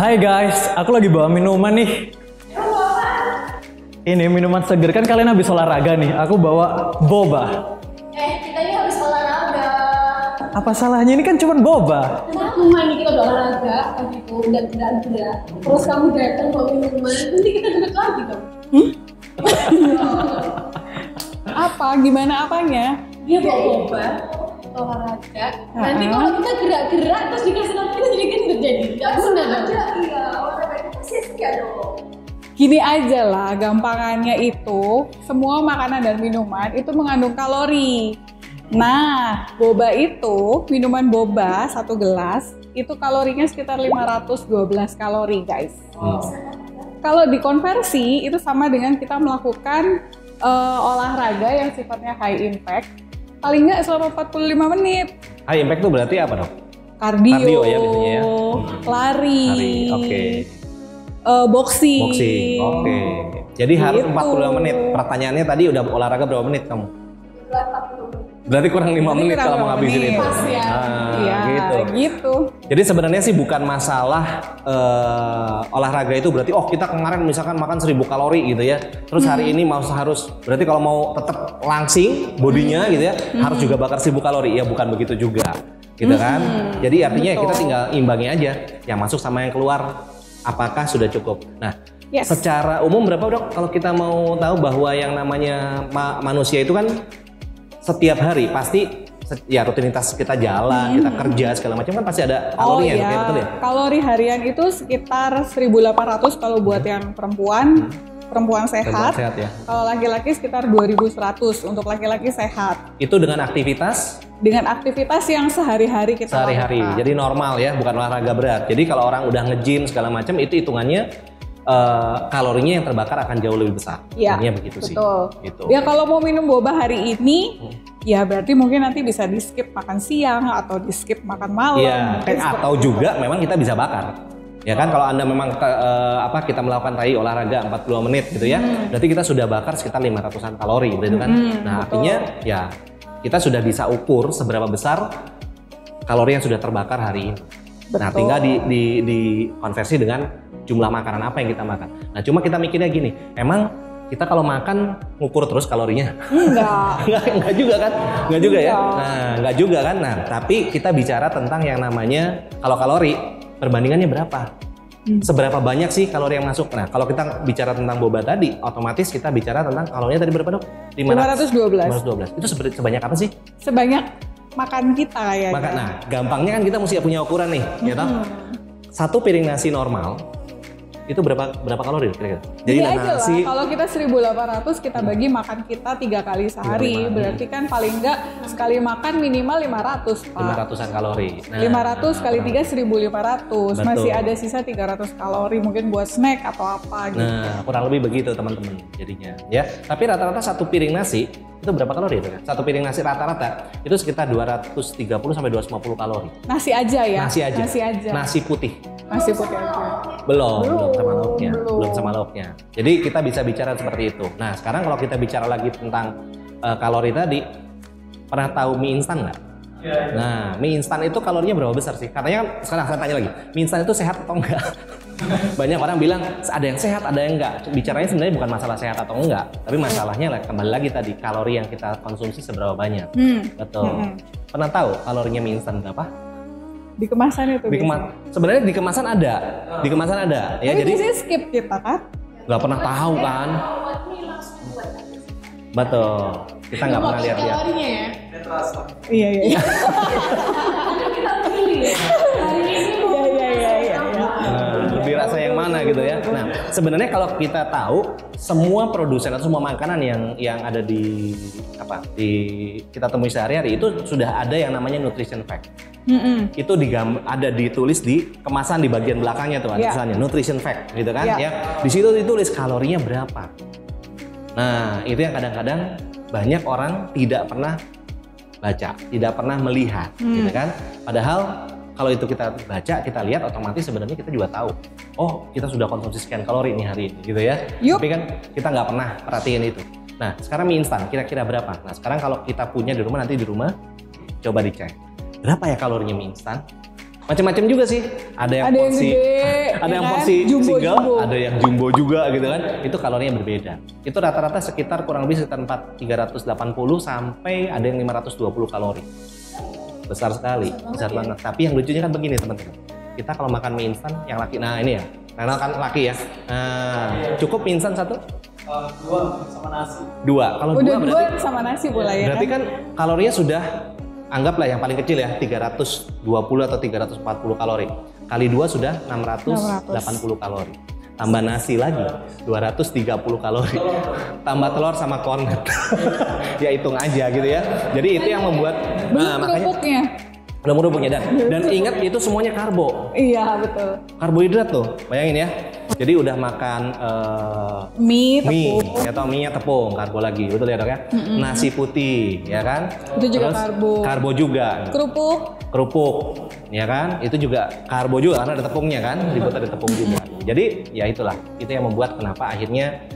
Hai guys, aku lagi bawa minuman nih. Ini minuman seger, kan kalian habis olahraga nih. Aku bawa boba. Kita ini habis olahraga. Apa salahnya? Ini kan cuma boba. Cuma nih kita udah olahraga, gitu, udah tidak. Terus kamu datang bawa minuman, nanti kita duduk lagi dong. Apa? Gimana apanya? Dia bawa boba, olahraga. Nanti kalau kita gerak-gerak terus dikasih lagi kita jadi gendut jadi. Gak guna dong. Iya, olahraga itu pasti setia dong. Gini aja lah, gampangannya itu semua makanan dan minuman itu mengandung kalori. Nah, boba itu, minuman boba 1 gelas, itu kalorinya sekitar 512 kalori guys. Kalau dikonversi, itu sama dengan kita melakukan olahraga yang sifatnya high impact, paling nggak selama 45 menit. High impact itu berarti apa dong? Kardio, Ya biasanya ya. lari, Oke. Boxing. Oke. Jadi harus Gitu. 45 menit. Pertanyaannya tadi udah olahraga berapa menit kamu? Berarti kurang 5 menit kurang kalau mau 5 ngabisin menit. itu. Pas ya. Iya, gitu. Jadi sebenarnya sih bukan masalah olahraga itu berarti kita kemarin misalkan makan 1000 kalori gitu ya. Terus hari ini harus berarti kalau mau tetap langsing bodinya gitu ya, harus juga bakar 1000 kalori. Ya bukan begitu juga. Gitu kan? Jadi artinya kita tinggal imbangi aja yang masuk sama yang keluar. Apakah sudah cukup? Nah, secara umum berapa dok? Kalau kita mau tahu bahwa yang namanya manusia itu kan setiap hari pasti ya rutinitas kita jalan, kita kerja segala macam kan pasti ada kalorinya, dok, ya, betul ya? Kalori harian itu sekitar 1.800 kalau buat yang perempuan sehat. Ya. Kalau laki-laki sekitar 2.100 untuk laki-laki sehat. Itu dengan aktivitas? Dengan aktivitas yang sehari-hari kita sehari-hari. lakukan. Jadi normal ya, bukan olahraga berat. Jadi kalau orang udah nge-gym segala macam itu hitungannya kalorinya yang terbakar akan jauh lebih besar. Iya, Intinya begitu sih. betul. Gitu. Ya kalau mau minum boba hari ini, ya berarti mungkin nanti bisa di skip makan siang atau di skip makan malam. Iya, atau juga memang kita bisa bakar. Ya kan kalau Anda memang kita melakukan olahraga 40 menit gitu ya. Berarti kita sudah bakar sekitar 500-an kalori gitu kan. Nah, artinya ya kita sudah bisa ukur seberapa besar kalori yang sudah terbakar hari ini. Nah, tinggal di konversi dengan jumlah makanan apa yang kita makan. Nah, cuma kita mikirnya gini, emang kita kalau makan ngukur terus kalorinya? Enggak juga kan? Enggak juga ya? Nah, enggak juga kan? Nah, tapi kita bicara tentang yang namanya kalau kalori, perbandingannya berapa? Seberapa banyak sih kalori yang masuk? Nah, kalau kita bicara tentang boba tadi, otomatis kita bicara tentang kalorinya tadi berapa dok? 512. Itu sebanyak apa sih? Sebanyak makan kita ya. Nah, gampangnya kan kita mesti punya ukuran nih, ya toh? Satu piring nasi normal itu berapa kalori kira-kira? Jadi aja lah, kalau kita 1.800 kita bagi makan kita 3 kali sehari, berarti kan paling enggak sekali makan minimal 500 Pak. 500-an kalori. Nah, 500 kali 3 1.500, masih ada sisa 300 kalori mungkin buat snack atau apa gitu. Nah, kurang lebih begitu teman-teman jadinya ya. Tapi rata-rata satu piring nasi itu berapa kalori ya? Satu piring nasi rata-rata itu sekitar 230 sampai 250 kalori. Nasi aja ya? Nasi aja. Nasi putih. Nasi putih aja. Belum sama lauknya. Jadi kita bisa bicara seperti itu. Nah, sekarang kalau kita bicara lagi tentang kalori tadi, pernah tahu mie instan nggak? Nah, mie instan itu kalorinya berapa besar sih? Katanya kan, sekarang saya tanya lagi, mie instan itu sehat atau enggak? Banyak orang bilang ada yang sehat, ada yang enggak. Bicaranya sebenarnya bukan masalah sehat atau enggak, tapi masalahnya kembali lagi tadi kalori yang kita konsumsi seberapa banyak. Betul. Pernah tahu kalorinya mie instan berapa? Di kemasan itu. Sebenarnya di kemasan ada. Ya, tapi jadi biasanya skip kita kan? Nggak pernah tahu kan? Betul. Kita nggak pernah lihat. Kalorinya ya. Iya. Kita pilih ya. Hari ini Iya. Lebih rasa yang mana gitu ya. Nah, sebenarnya kalau kita tahu semua produsen atau semua makanan yang ada di kita temui sehari-hari itu sudah ada yang namanya nutrition fact. Itu ada ditulis di kemasan di bagian belakangnya tuh ada tulisannya nutrition fact gitu kan ya. Di situ ditulis kalorinya berapa. Nah, itu yang kadang-kadang banyak orang tidak pernah baca, tidak pernah melihat gitu kan. Padahal kalau itu kita baca, kita lihat otomatis sebenarnya kita juga tahu. Oh, kita sudah konsumsi sekian kalori nih hari ini gitu ya. Tapi kan kita nggak pernah perhatiin itu. Nah, sekarang mie instan kira-kira berapa? Nah, sekarang kalau kita punya di rumah, nanti di rumah coba dicek. Berapa ya kalorinya mie instan? Macam-macam juga sih. Ada yang Ada yang porsi, gede, ada ya yang kan? porsi Jumbo, single, jumbo. ada yang jumbo juga gitu kan. Itu kalorinya berbeda. Itu rata-rata sekitar kurang lebih sekitar 380 sampai ada yang 520 kalori. Besar sekali, besar banget. Tapi yang lucunya kan begini teman-teman. Kita kalau makan mie instan yang laki, nah ini ya, Renal kan laki ya. Nah, cukup mie instan satu? 2 sama nasi. 2. Kalau Udah 2 dua berarti, sama nasi pula ya berarti kan? kan kalorinya sudah anggaplah yang paling kecil ya 320 atau 340 kalori. Kali 2 sudah 680 kalori. Tambah nasi lagi 230 kalori. Tambah telur sama kornet. Ya hitung aja gitu ya. Jadi itu yang membuat Belum kerupuknya. belum kerupuknya dan ingat itu semuanya karbo. Iya betul. Karbohidrat tuh. Bayangin ya. Jadi udah makan Mie, mie, tepung. atau mie-nya tepung, karbo lagi, betul ya dok ya? Nasi putih, ya kan? Itu juga Terus karbo. Karbo juga. Kerupuk. Ya kan? Itu juga karbo juga karena ada tepungnya kan, dibuat ada tepung juga. Jadi ya itulah, itu yang membuat kenapa akhirnya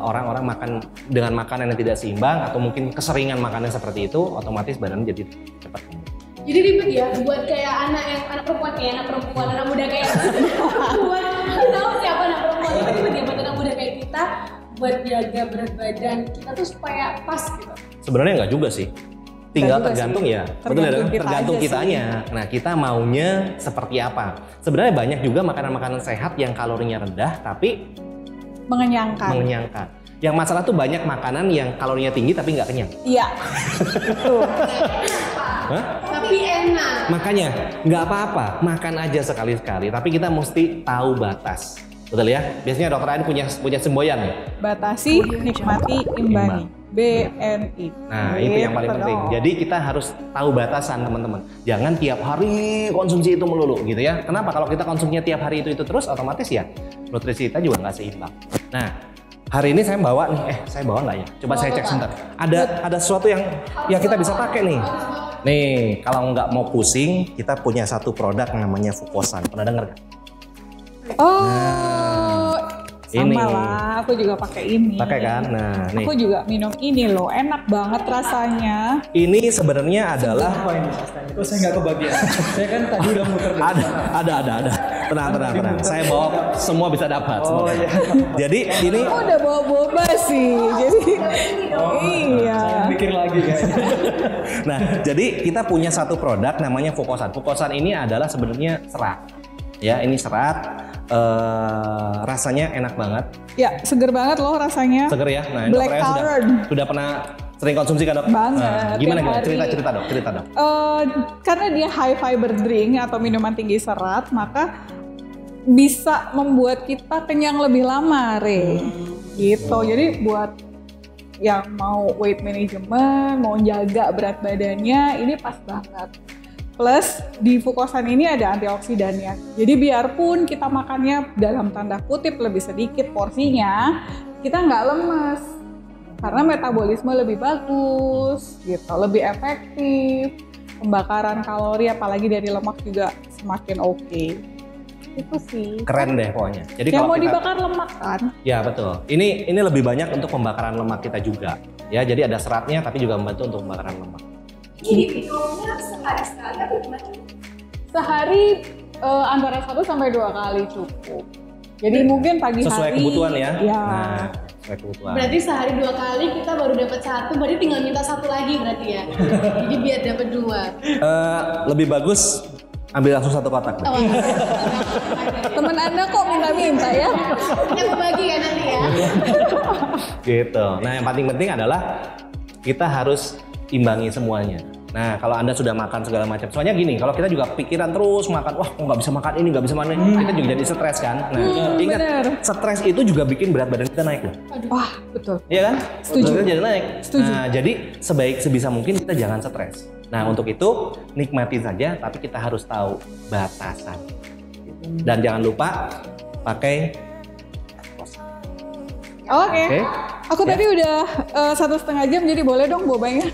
orang-orang makan dengan makanan yang tidak seimbang atau mungkin keseringan makannya seperti itu, otomatis badannya jadi cepat gemuk. Jadi ribet ya buat kayak anak perempuan anak muda kayak buat tahu siapa anak perempuan itu ribet ya buat anak muda kayak kita buat jaga berat badan kita tuh supaya pas gitu. Sebenarnya nggak juga sih. Tinggal Nggak juga tergantung sih. ya. Tergantung kita Tergantung aja kitanya. Nah, kita maunya seperti apa? Sebenarnya banyak juga makanan-makanan sehat yang kalorinya rendah tapi Mengenyangkan. mengenyangkan. Yang masalah tuh banyak makanan yang kalorinya tinggi tapi nggak kenyang. Iya. Betul. Hah? Tapi enak. Makanya nggak apa-apa, makan aja sekali-sekali. Tapi kita mesti tahu batas. Betul ya? Biasanya dokter Ain punya semboyan ya. Batasi, nikmati, imbangi. BNI. Nah, itu yang paling Gitu penting. dong. Jadi kita harus tahu batasan, teman-teman. Jangan tiap hari konsumsi itu melulu gitu ya. Kenapa? Kalau kita konsumsinya tiap hari itu terus, otomatis ya nutrisi kita juga nggak seimbang. Nah, hari ini saya bawa nih, saya bawa nggak ya? Coba saya cek sebentar. Ada sesuatu yang kita bisa pakai nih. Nih, kalau nggak mau pusing, kita punya satu produk namanya Fukosan. Pernah dengar nggak? Oh, sama ini. lah. Aku juga pakai ini. Pakai kan? Nah, nih. Aku juga minum ini loh. Enak banget rasanya. Ini sebenarnya adalah Apa ini Sastanya? Kok saya nggak kebagian? Saya kan tadi udah muter deh. ada. Tenang. Saya bawa semua bisa dapat. Oh, semua. iya. Jadi ini Aku udah bawa boba sih. Jadi iya. Saya mikir lagi kayaknya. Nah, jadi kita punya satu produk namanya Fukosan. Fukosan ini adalah sebenarnya serat. Ya, ini serat. Rasanya enak banget. Ya, seger banget loh rasanya. Seger ya. Nah, ini Black dokternya currant. sudah pernah sering konsumsi kan, Dok? Banget, Nah, gimana tiap hari. cerita Dok. Karena dia high fiber drink atau minuman tinggi serat, maka bisa membuat kita kenyang lebih lama, Re. Gitu. Jadi buat yang mau weight management, mau jaga berat badannya, ini pas banget. Plus di Fukosan ini ada antioksidannya. Jadi biarpun kita makannya dalam tanda kutip lebih sedikit porsinya, kita nggak lemes. Karena metabolisme lebih bagus, gitu, lebih efektif. Pembakaran kalori apalagi dari lemak juga semakin oke. Itu sih. Keren deh pokoknya. Jadi Yang kalau mau kita, dibakar lemak kan? ya betul. Ini lebih banyak untuk pembakaran lemak kita juga. Ya, jadi ada seratnya tapi juga membantu untuk pembakaran lemak. Ini minumnya sehari sekali atau gimana? Sehari antara 1 sampai 2 kali cukup. Jadi mungkin pagi Sesuai hari. kebutuhan ya. Ya. Nah, sesuai kebutuhan. Berarti sehari 2 kali kita baru dapat 1, berarti tinggal minta 1 lagi berarti ya. Jadi biar dapat 2. Lebih bagus ambil langsung 1 kotak. Oh, Temen Anda kok minta ya? kita kebagi ya nanti ya. Gitu. Nah, yang paling penting adalah kita harus imbangi semuanya. Nah, kalau Anda sudah makan segala macam, soalnya gini, kalau kita juga pikiran terus makan, wah, kok nggak bisa makan ini, nggak bisa makan ini, kita juga jadi stres kan. Nah, ingat, bener. stres itu juga bikin berat badan kita naik loh. Wah, betul. Iya kan? Setuju. Berat badan jadi naik. Setuju. Nah, jadi sebisa mungkin kita jangan stres. Nah, untuk itu nikmatin saja, tapi kita harus tahu batasan. Dan jangan lupa pakai Oke. Oke. Aku tadi udah 1,5 jam, jadi boleh dong bobanya.